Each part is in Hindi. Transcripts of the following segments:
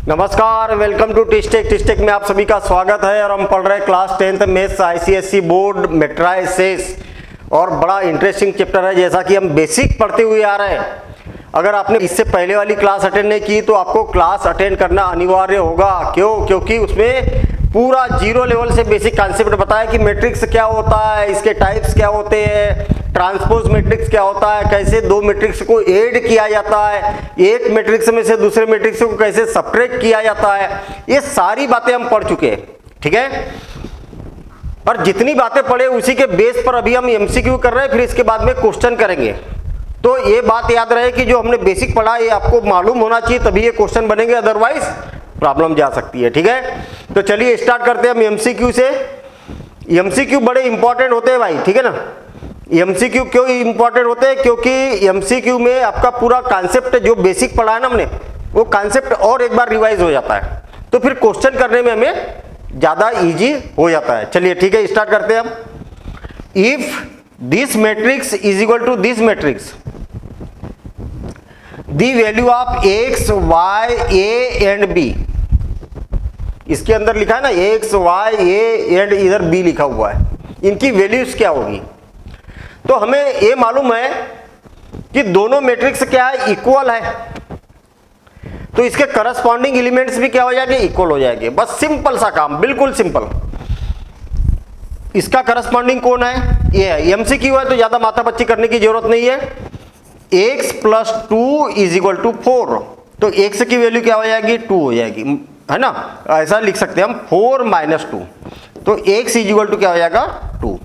नमस्कार, वेलकम टू टिस्टेक में आप सभी का स्वागत है। और हम पढ़ रहे हैं class 10th maths ICSE board matrices और बड़ा इंटरेस्टिंग चैप्टर है। जैसा कि हम बेसिक पढ़ते हुए आ रहे हैं, अगर आपने इससे पहले वाली क्लास अटेंड नहीं की तो आपको क्लास अटेंड करना अनिवार्य होगा। क्योंकि उसमें पूरा जीरो लेवल से बेसिक कॉन्सेप्ट बताया कि मैट्रिक्स क्या होता है, इसके टाइप्स क्या होते हैं, ट्रांसपोज मैट्रिक्स क्या होता है, कैसे दो मैट्रिक्स को ऐड किया जाता है, एक मैट्रिक्स में से दूसरे मैट्रिक्स को कैसे सब्ट्रैक्ट किया जाता है, ये सारी बातें हम पढ़ चुके हैं। ठीक है, और जितनी बातें पढ़े उसी के बेस पर अभी हम एमसीक्यू कर रहे हैं, फिर इसके बाद में क्वेश्चन करेंगे। तो ये बात याद रहे कि जो हमने बेसिक पढ़ा ये आपको मालूम होना चाहिए, तभी ये क्वेश्चन बनेंगे, अदरवाइज प्रॉब्लम जा सकती है। ठीक है, तो चलिए स्टार्ट करते हैं हम एमसीक्यू से। एमसीक्यू बड़े इंपॉर्टेंट होते हैं भाई, ठीक है ना। एमसीक्यू क्यों इंपॉर्टेंट होते हैं? क्योंकि एमसीक्यू में आपका पूरा कॉन्सेप्ट जो बेसिक पढ़ा है ना हमने, वो कॉन्सेप्ट और एक बार रिवाइज हो जाता है, तो फिर क्वेश्चन करने में हमें ज्यादा इजी हो जाता है। चलिए ठीक है, स्टार्ट करते हैं हम। If this matrix is equal to this matrix, the value of x y a and b, इसके अंदर लिखा है ना एक्स वाई ए एंड इधर बी लिखा हुआ है, इनकी वैल्यूज क्या होगी? तो हमें ये मालूम है कि दोनों मैट्रिक्स क्या है, इक्वल है, तो इसके करस्पॉन्डिंग एलिमेंट्स भी क्या हो जाएंगे, इक्वल हो जाएंगे। बस सिंपल सा काम, बिल्कुल सिंपल। इसका करस्पॉन्डिंग कौन है? ये है। एमसीक्यू है तो ज्यादा माथापच्ची करने की जरूरत नहीं है। x plus 2 is equal to 4, तो x की वैल्यू क्या हो जाएगी, 2 हो जाएगी, है ना। ऐसा लिख सकते हैं हम 4 माइनस 2, तो x इज इक्वल टू क्या हो जाएगा, 2।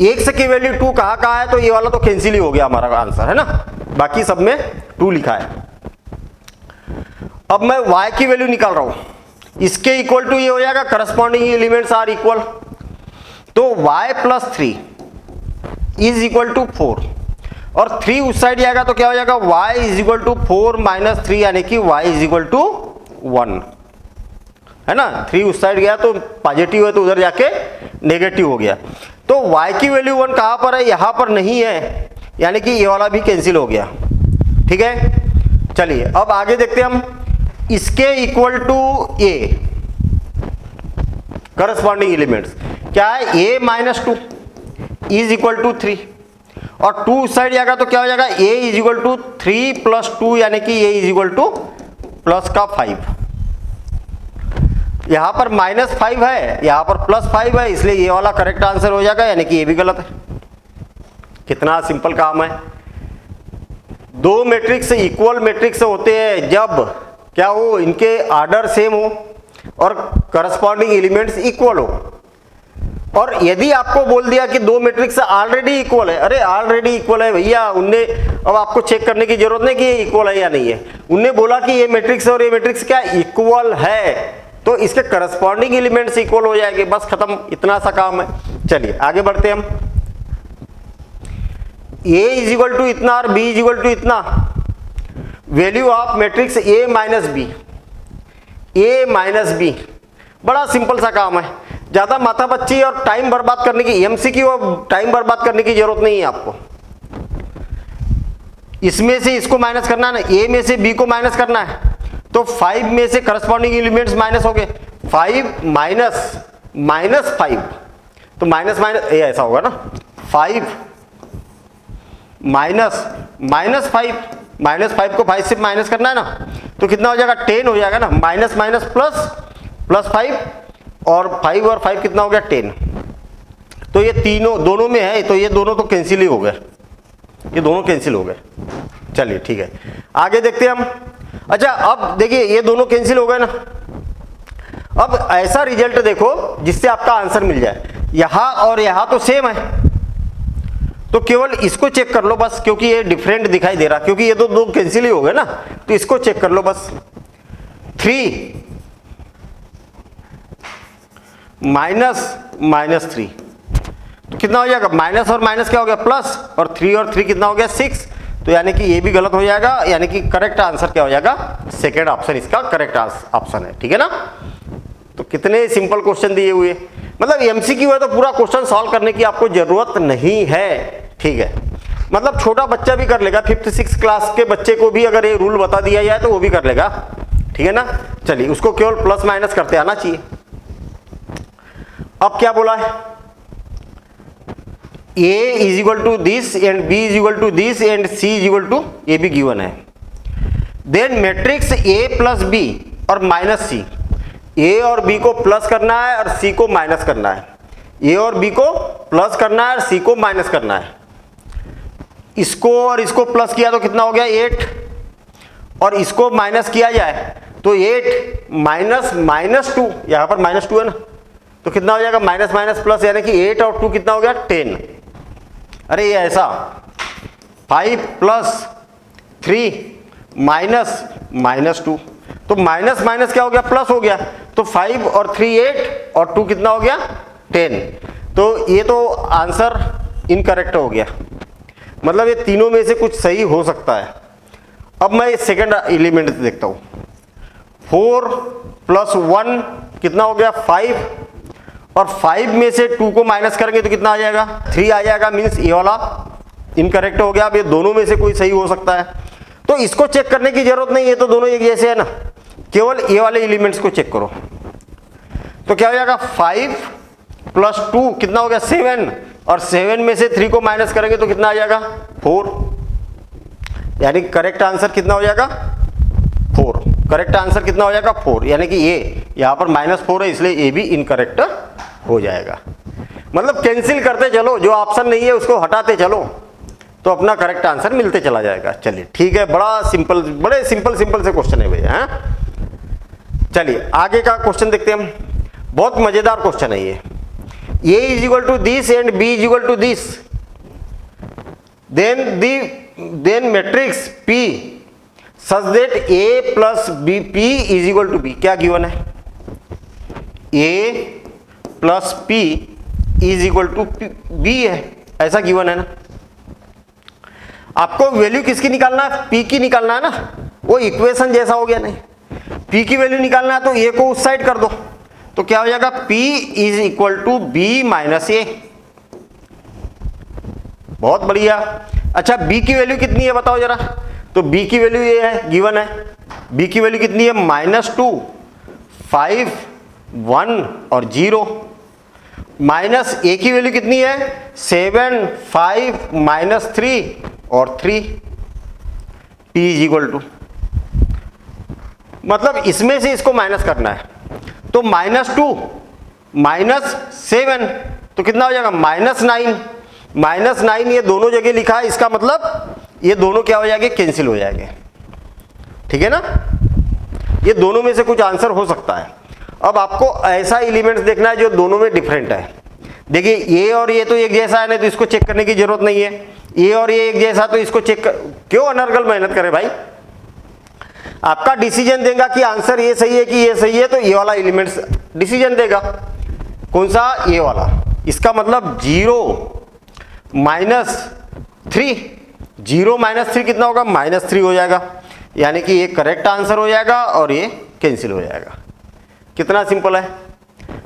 x की वैल्यू 2 कहाँ है, तो ये वाला तो कैंसिल ही हो गया हमारा आंसर, है ना। बाकी सब में 2 लिखा है। अब मैं y की वैल्यू निकाल रहा हूं, इसके इक्वल टू ये हो जाएगा करस्पॉन्डिंग एलिमेंट्स आर इक्वल, तो y plus 3 is equal to 4, और 3 उस साइड जाएगा तो क्या हो जाएगा, y is equal to 4 minus 3, यानी कि y इज इक्वल टू 1, है ना। 3 उस साइड गया तो पॉजिटिव है, तो उधर जाके नेगेटिव हो गया। तो y की वैल्यू 1 कहां पर है, यहां पर नहीं है, यानी कि ये वाला भी कैंसिल हो गया। ठीक है, चलिए अब आगे देखते हैं हम। इसके equal to a corresponding elements क्या है, a minus 2 is equal to 3, और 2 साइड जाएगा तो क्या हो जाएगा, a is equal to 3 plus 2, यानी कि a is equal to plus का 5। यहां पर माइनस 5 है, यहां पर प्लस 5 है, इसलिए ये वाला करेक्ट आंसर हो जाएगा, यानी कि ये भी गलत है। कितना सिंपल काम है। दो मैट्रिक्स इक्वल मैट्रिक्स होते हैं जब क्या हो, इनके ऑर्डर सेम हो और करस्पॉन्डिंग एलिमेंट्स इक्वल हो। और यदि आपको बोल दिया कि दो मैट्रिक्स ऑलरेडी इक्वल है, अरे ऑलरेडी इक्वल है भैया, उनने अब आपको चेक करने की जरूरत नहीं कि ये इक्वल है या नहीं है, उनने बोला कि ये मैट्रिक्स और ये मैट्रिक्स क्या इक्वल है, तो इसके करस्पॉन्डिंग एलिमेंट्स इक्वल हो जाएंगे, बस खत्म, इतना सा काम है। चलिए आगे बढ़ते हैं हम। a इज इक्वल टू इतना और b इज इक्वल टू इतना, value of matrix a minus b, a minus b, बड़ा सिंपल सा काम है, ज्यादा माथापच्ची और टाइम बर्बाद करने की, एमसीक्यू और टाइम बर्बाद करने की जरूरत नहीं है आपको। इसमें से इसको माइनस करना है ना, a में से b को माइनस करना है, तो 5 में से करस्पॉन्डिंग एलिमेंट्स माइनस हो गए, 5 माइनस माइनस 5, तो माइनस माइनस ये ऐसा होगा ना, 5 माइनस माइनस 5, माइनस 5 को 5 से माइनस करना है ना, तो कितना हो जाएगा, 10 हो जाएगा ना, माइनस माइनस प्लस, प्लस 5, और 5 और 5 कितना हो गया, 10। तो ये तीनों दोनों में है, तो ये दोनों तो कैंसिल ही हो गए, ये दोनों कैंसिल हो गए। चलिए ठीक है, आगे देखते हैं हम। अच्छा अब देखिए ये दोनों कैंसिल हो गए ना, अब ऐसा रिजल्ट देखो जिससे आपका आंसर मिल जाए। यहां और यहां तो सेम है, तो केवल इसको चेक कर लो बस, क्योंकि ये डिफरेंट दिखाई दे रहा, क्योंकि ये तो दो कैंसिल ही हो गए ना, तो इसको चेक कर लो बस। 3 माइनस माइनस 3, तो कितना हो जाएगा, माइनस और माइनस क्या हो गया, प्लस, और 3 और 3 कितना हो गया, 6, तो यानी कि ये भी गलत हो जाएगा, यानी कि करेक्ट आंसर क्या हो जाएगा, सेकेंड ऑप्शन इसका करेक्ट ऑप्शन है। ठीक है ना, तो कितने सिंपल क्वेश्चन दिए हुए, मतलब एमसीक्यू है तो पूरा क्वेश्चन सॉल्व करने की आपको जरूरत नहीं है। ठीक है, मतलब छोटा बच्चा भी कर लेगा, 5th 6th क्लास के बच्चे को भी अगर ये रूल बता दिया जाए तो वो भी कर लेगा। ठीक है ना। चलिए उसको केवल प्लस माइनस करते आना चाहिए। अब क्या बोला है, a is equal to this and b is equal to this and c is equal to A भी गिवन है। Then matrix a plus b और माइनस c, a और b को प्लस करना है और c को माइनस करना है, a और b को प्लस करना है और c को माइनस करना है। इसको और इसको प्लस किया तो कितना हो गया 8, और इसको माइनस किया जाए तो 8 माइनस माइनस 2, यहां पर माइनस 2 है ना, तो कितना हो जाएगा माइनस माइनस प्लस, यानी कि 8 और 2 कितना हो गया 10। अरे ये ऐसा 5 प्लस 3 माइनस माइनस 2, तो माइनस माइनस क्या हो गया प्लस हो गया, तो 5 और 3 8 और 2 कितना हो गया 10। तो ये तो आंसर इनकरेक्ट हो गया, मतलब ये तीनों में से कुछ सही हो सकता है। अब मैं सेकंड एलिमेंट देखता हूं, 4 प्लस 1 कितना हो गया 5, और 5 में से 2 को माइनस करेंगे तो कितना आ जाएगा 3 आ जाएगा, मीन्स ये वाला इनकरेक्ट हो गया। अब ये दोनों में से कोई सही हो सकता है, तो इसको चेक करने की जरूरत नहीं है, तो दोनों एक जैसे है ना, केवल ये वाले एलिमेंट्स को चेक करो। तो क्या हो जाएगा 5 प्लस 2 कितना हो गया 7, और 7 में से 3 को माइनस करेंगे तो कितना आ जाएगा 4, यानी करेक्ट आंसर कितना हो जाएगा 4। करेक्ट आंसर कितना हो जाएगा 4, यानी कि ये यहां पर -4 है, इसलिए ये भी इनकरेक्ट हो जाएगा। मतलब कैंसिल करते चलो, जो ऑप्शन नहीं है उसको हटाते चलो, तो अपना करेक्ट आंसर मिलते चला जाएगा। चलिए ठीक है, बड़ा सिंपल, बड़े सिंपल से क्वेश्चन है भैया। हैं, चलिए आगे का क्वेश्चन देखते हैं हम, बहुत मजेदार क्वेश्चन है ये। a is equal to this and b is equal to this, then matrix p such that a plus b p is equal to b, क्या गिवन है a plus p is equal to b है, ऐसा गिवन है ना। आपको वैल्यू किसकी निकालना है, p की निकालना है ना, वो इक्वेशन जैसा हो गया नहीं, p की वैल्यू निकालना है तो a को उस साइड कर दो, तो क्या हो जाएगा p is equal to b minus a। बहुत बढ़िया। अच्छा b की वैल्यू कितनी है बताओ जरा, तो b की वैल्यू ये है, गिवन है, b की वैल्यू कितनी है -2 5 1 और 0, माइनस a की वैल्यू कितनी है 7 5 माइनस 3 और 3, p इज इक्वल टू, मतलब इसमें से इसको माइनस करना है, तो -2 -7 तो कितना हो जाएगा -9। -9 ये दोनों जगह लिखा है, इसका मतलब ये दोनों क्या हो जाएंगे कैंसिल हो जाएंगे, ठीक है ना। ये दोनों में से कुछ आंसर हो सकता है। अब आपको ऐसा एलिमेंट्स देखना है जो दोनों में डिफरेंट है। देखिए ये और ये तो एक जैसा है, नहीं तो इसको चेक करने की जरूरत नहीं है, ये और ये एक जैसा तो इसको चेक क्यों अनर्गल मेहनत करे भाई। आपका डिसीजन देगा कि आंसर ये सही है कि ये सही है, तो ये वाला एलिमेंट्स डिसीजन देगा। कौन सा, ये वाला। इसका मतलब 0 -3, 0 -3 कितना होगा -3 हो जाएगा, यानी कि ये करेक्ट आंसर हो जाएगा और ये कैंसिल हो जाएगा। कितना सिंपल है,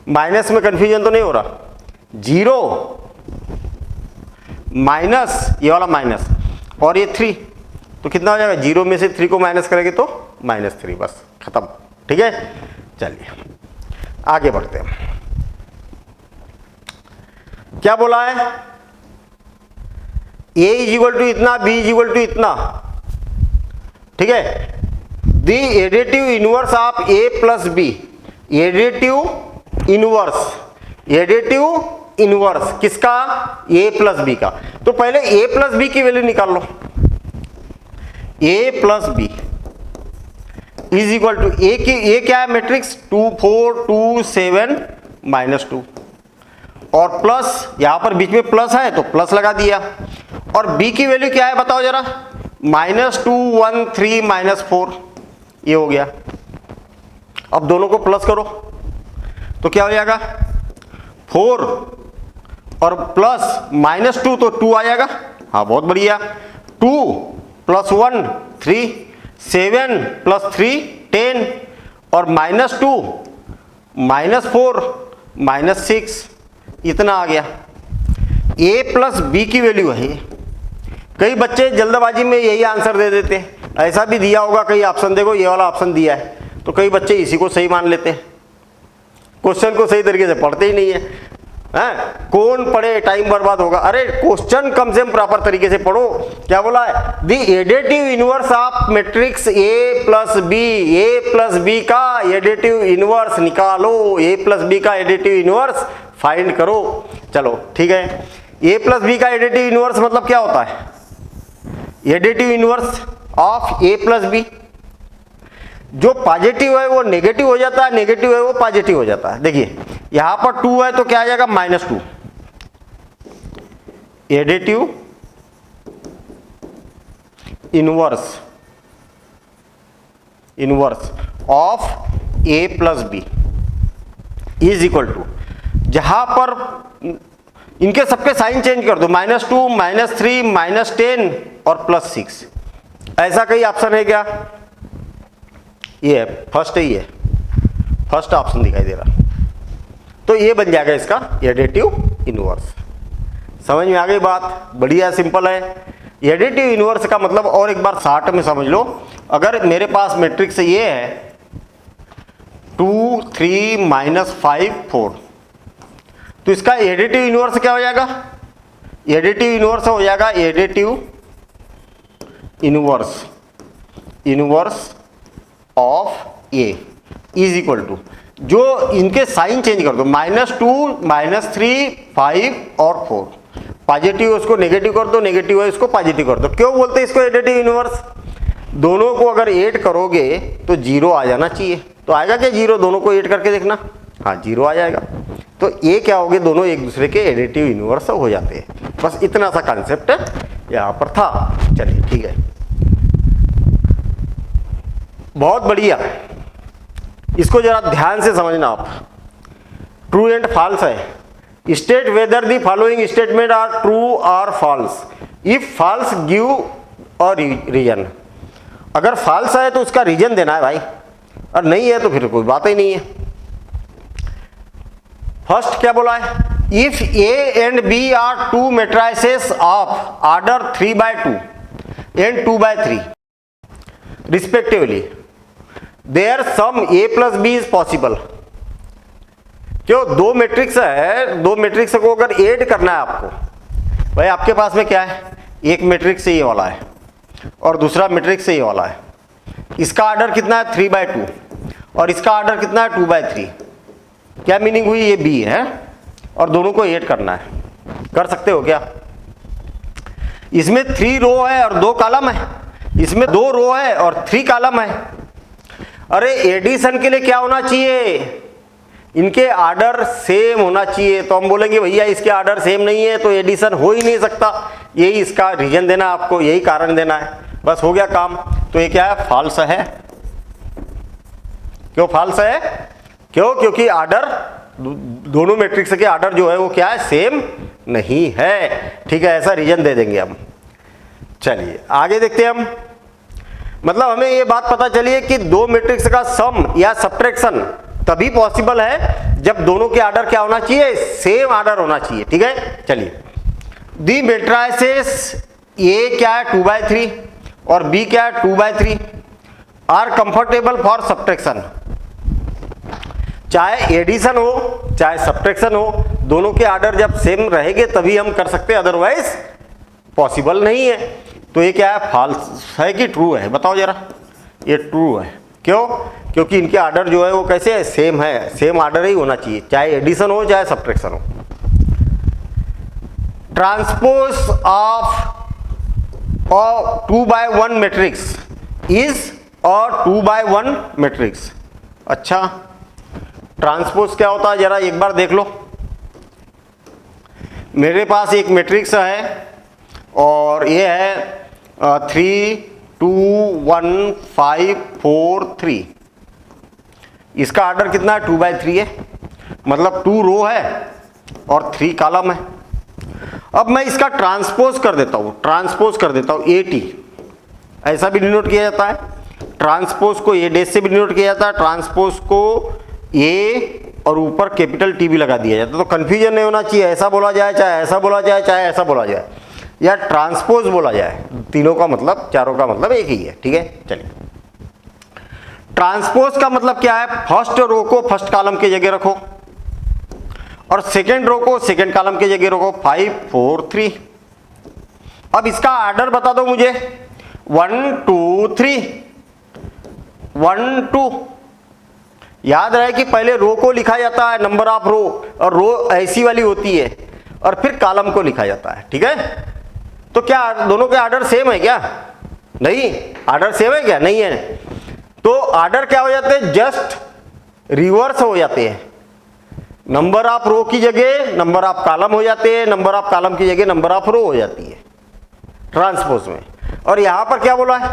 माइनस में कंफ्यूजन तो नहीं हो रहा। 0 माइनस ये वाला माइनस और ये 3, तो कितना हो जाएगा 0 में से 3 को माइनस करेंगे तो -3, बस खत्म, ठीक है। चलिए आगे बढ़ते हैं, क्या बोला है, a इज इक्वल टू इतना, b इज इक्वल टू इतना, ठीक है। The additive inverse of a plus b, additive inverse किसका, a प्लस b का। तो पहले a प्लस b की वैल्यू निकाल लो, a plus b is equal to a क्या है मैट्रिक्स 2 4 2 7 -2, और प्लस यहां पर बीच में प्लस है तो प्लस लगा दिया, और b की वैल्यू क्या है बताओ जरा, -2 1 3 -4, ये हो गया। अब दोनों को प्लस करो तो क्या हो जाएगा 4 और प्लस -2 तो 2 आ जाएगा, हाँ बहुत बढ़िया। 2 + 1 3, 7 + 3 10, और -2 -4 -6, इतना आ गया। a प्लस b की वैल्यू है। कई बच्चे जल्दबाजी में यही आंसर दे देते हैं, ऐसा भी दिया होगा कई ऑप्शन, देखो ये वाला ऑप्शन दिया है तो कई बच्चे इसी को सही मान लेते हैं, क्वेश्चन को सही तरीके से पढ़ते ही नहीं है। हैं? कौन पढ़े, टाइम बर्बाद होगा। अरे क्वेश्चन कम से कम प्रॉपर तरीके से पढ़ो। क्या बोला है? The additive inverse of matrix a plus b का एडिटिव इनवर्स निकालो। ए प्लस बी का एडिटिव इनवर्स फाइंड करो। चलो ठीक है, ए प्लस बी का एडिटिव इनवर्स मतलब क्या होता है? Additive inverse of a plus b, जो पॉजिटिव है वो नेगेटिव हो जाता है, नेगेटिव है वो पॉजिटिव हो जाता है। देखिए यहां पर 2 है तो क्या आ जाएगा? -2। Additive inverse of a plus b is equal to, जहां पर इनके सबके साइन चेंज कर दो, -2, -3, -10 और +6। ऐसा कई ऑप्शन है क्या? ये है फर्स्ट, ही है फर्स्ट ऑप्शन दिखाई दे रहा, तो ये बन जाएगा इसका एडिटिव इनवर्स। समझ में आ गई बात? बढ़िया सिंपल है। एडिटिव इनवर्स का मतलब और एक बार शॉर्ट में समझ लो, अगर मेरे पास मैट्रिक्स ये है 2 3 -5 4, तो इसका एडिटिव इनवर्स क्या हो जाएगा? एडिटिव इनवर्स हो जाएगा additive inverse of a is equal to, जो इनके साइन चेंज कर दो, -2 -3 5 और 4, पॉजिटिव उसको नेगेटिव कर दो, नेगेटिव है उसको पॉजिटिव कर दो। क्यों बोलते हैं इसको एडिटिव इनवर्स? दोनों को अगर ऐड करोगे तो 0 आ जाना चाहिए। तो आएगा क्या 0? दोनों को ऐड करके देखना, हाँ 0 आ जाएगा। तो ये क्या हो गए? दोनों एक दूसरे के एडिटिव इनवर्स हो जाते हैं। बस इतना सा कॉन्सेप्ट यहाँ पर था। चलिए ठीक है, बहुत बढ़िया। इसको जरा ध्यान से समझना आप। ट्रू एंड फॉल्स है। State whether the following statement are true और false. If false give a reason. अगर फॉल्स है तो उसका रीजन देना है भाई, और नहीं है तो फिर कोई बात ही नहीं है। फर्स्ट क्या बोला है? If a and b are two matrices of order 3/2 and 2/3 respectively, their sum a plus b is possible. क्यों? दो मैट्रिक्स है, दो मैट्रिक्स को अगर ऐड करना है आपको, भाई आपके पास में क्या है? एक मैट्रिक्स ये वाला है और दूसरा मैट्रिक्स ये वाला है। इसका ऑर्डर कितना है? 3/2 और इसका ऑर्डर कितना है? 2/3। क्या मीनिंग हुई? ये बी है और दोनों को ऐड करना है। कर सकते हो क्या? इसमें 3 रो है और 2 कॉलम है, इसमें 2 रो है और 3 कॉलम है। अरे एडिशन के लिए क्या होना चाहिए? इनके ऑर्डर सेम होना चाहिए। तो हम बोलेंगे भैया इसके ऑर्डर सेम नहीं है तो एडिशन हो ही नहीं सकता। यही इसका रीजन देना है आपको, यही कारण देना है, बस हो गया काम। तो ये क्या है? फॉल्स है। क्यों फॉल्स है? क्यों? क्योंकि ऑर्डर, दोनों मैट्रिक्स के ऑर्डर जो है वो क्या है? सेम नहीं है। ठीक है, ऐसा रीजन दे देंगे हम। चलिए आगे देखते हैं हम। मतलब हमें ये बात पता चली है कि दो मैट्रिक्स का सम या सब्ट्रैक्शन तभी पॉसिबल है जब दोनों के ऑर्डर क्या होना चाहिए? सेम ऑर्डर होना चाहिए। ठीक है, चलिए। दी मैट्रिसेस ए क्या है? 2/3 और बी क्या है? 2/3 आर कंफर्टेबल फॉर सब्ट्रैक्शन। चाहे एडिशन हो चाहे सब्ट्रैक्शन हो, दोनों के ऑर्डर जब सेम रहेंगे तभी हम कर सकते हैं, अदरवाइज पॉसिबल नहीं है। तो ये क्या है? फॉल्स है कि ट्रू है? बताओ जरा। ये ट्रू है। क्यों? क्योंकि इनके ऑर्डर जो है वो कैसे है? सेम है। सेम ऑर्डर ही होना चाहिए, चाहे एडिशन हो चाहे सब्ट्रैक्शन हो। ट्रांसपोज ऑफ 2/1 मैट्रिक्स इज और 2/1 मैट्रिक्स। अच्छा, ट्रांसपोज क्या होता है? जरा एक बार देख लो। मेरे पास एक मैट्रिक्स है और ये है 3 2 1 5 4 3। इसका ऑर्डर कितना है? 2/3 है, मतलब 2 रो है और 3 कॉलम है। अब मैं इसका ट्रांसपोज कर देता हूं, ट्रांसपोज कर देता हूं AT। ऐसा भी डिनोट किया जाता है। ट्रांसपोज को A डैश से भी डिनोट किया जाता है, ट्रांसपोज को A और ऊपर कैपिटल T भी लगा दिया जाता है। तो कंफ्यूजन नहीं होना चाहिए, ऐसा बोला जाए चाहे ऐसा बोला जाए चाहे ऐसा बोला जाए या ट्रांसपोज बोला जाए, तीनों का मतलब, चारों का मतलब एक ही है। ठीक है, चलिए। ट्रांसपोज का मतलब क्या है, फर्स्ट रो को फर्स्ट कॉलम की जगह रखो और सेकेंड रो को सेकेंड कॉलम की जगह रखो, 5 4 3। अब इसका ऑर्डर बता दो मुझे, 1 2 3 1 2। याद रहे कि पहले रो को लिखा जाता है नंबर ऑफ रो, और रो ऐसी वाली होती है, और फिर कॉलम को लिखा जाता है। ठीक है, तो क्या दोनों के ऑर्डर सेम है क्या? नहीं, ऑर्डर सेम है क्या? नहीं है। तो ऑर्डर क्या हो जाते हैं, जस्ट रिवर्स हो जाते हैं। नंबर ऑफ रो की जगह नंबर ऑफ कॉलम हो जाते हैं, नंबर ऑफ कॉलम की जगह नंबर ऑफ रो हो जाती है ट्रांसपोज में। और यहां पर क्या बोला है,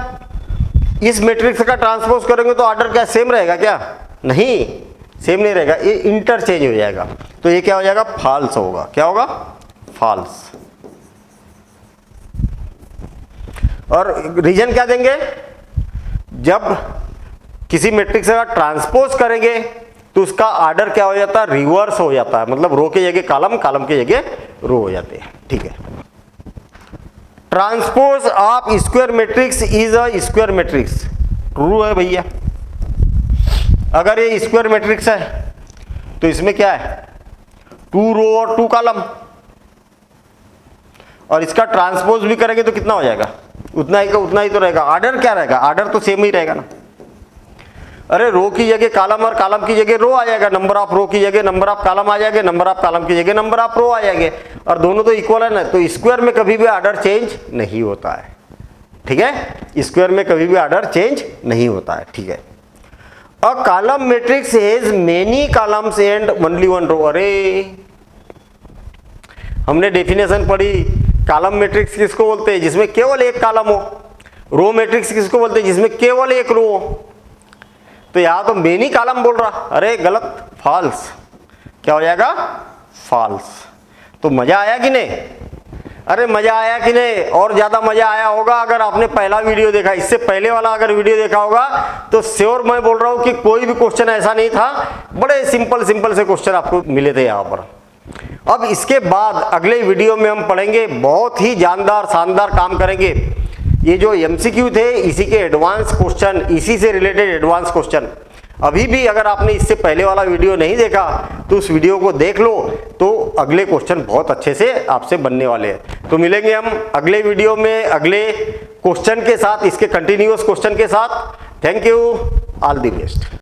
इस मैट्रिक्स का ट्रांसपोज करेंगे तो ऑर्डर क्या सेम रहेगा क्या? नहीं, सेम नहीं रहेगा, ये इंटरचेंज हो जाएगा। तो ये क्या हो जाएगा, फॉल्स होगा। क्या होगा, फॉल्स। और रीजन क्या देंगे, जब किसी मैट्रिक्स का ट्रांसपोज करेंगे तो उसका ऑर्डर क्या हो जाता है, रिवर्स हो जाता है। मतलब रो की जगह कॉलम, कॉलम की जगह रो हो जाते हैं। ठीक है, transpose of square matrix is a square matrix. True है भैया। अगर ये स्क्वायर मैट्रिक्स है तो इसमें क्या है, 2 रो और 2 कॉलम, और इसका ट्रांसपोज भी करेंगे तो कितना हो जाएगा, उतना ही का उतना ही तो रहेगा। ऑर्डर क्या रहेगा, ऑर्डर तो सेम ही रहेगा ना। अरे रो की जगह कॉलम और कॉलम की जगह रो आ जाएगा, नंबर ऑफ रो की जगह नंबर ऑफ कॉलम आ जाएगा, नंबर ऑफ कॉलम की जगह नंबर ऑफ रो आ जाएंगे, और दोनों तो इक्वल है ना। तो स्क्वायर में कभी भी ऑर्डर चेंज नहीं होता है। ठीक है, स्क्वायर में कभी भी ऑर्डर चेंज नहीं होता है। ठीक है, a column matrix has many columns and only 1 रो। अरे हमने डेफिनेशन पढ़ी, कॉलम मैट्रिक्स किसको बोलते हैं, जिसमें केवल एक कॉलम हो। रो मैट्रिक्स किसको बोलते हैं, जिसमें केवल एक रो हो। तो यहां तो मेनी कॉलम बोल रहा, अरे गलत, फॉल्स। क्या हो जाएगा, फॉल्स। तो मजा आया कि नहीं? अरे मजा आया कि नहीं? और ज्यादा मजा आया होगा अगर आपने पहला वीडियो देखा। इससे पहले वाला अगर वीडियो देखा होगा तो श्योर मैं बोल रहा हूं कि कोई भी क्वेश्चन ऐसा नहीं था, बड़े सिंपल से क्वेश्चन आपको मिले थे यहां पर। अब इसके बाद अगले वीडियो में हम पढ़ेंगे, बहुत ही जानदार शानदार काम करेंगे। ये जो एमसीक्यू थे इसी के एडवांस क्वेश्चन, इसी से रिलेटेड एडवांस क्वेश्चन। अभी भी अगर आपने इससे पहले वाला वीडियो नहीं देखा तो उस वीडियो को देख लो, तो अगले क्वेश्चन बहुत अच्छे से आपसे बनने वाले हैं। तो मिलेंगे हम अगले वीडियो में अगले क्वेश्चन के साथ, इसके कंटिन्यूअस क्वेश्चन के साथ। Thank you, all the best.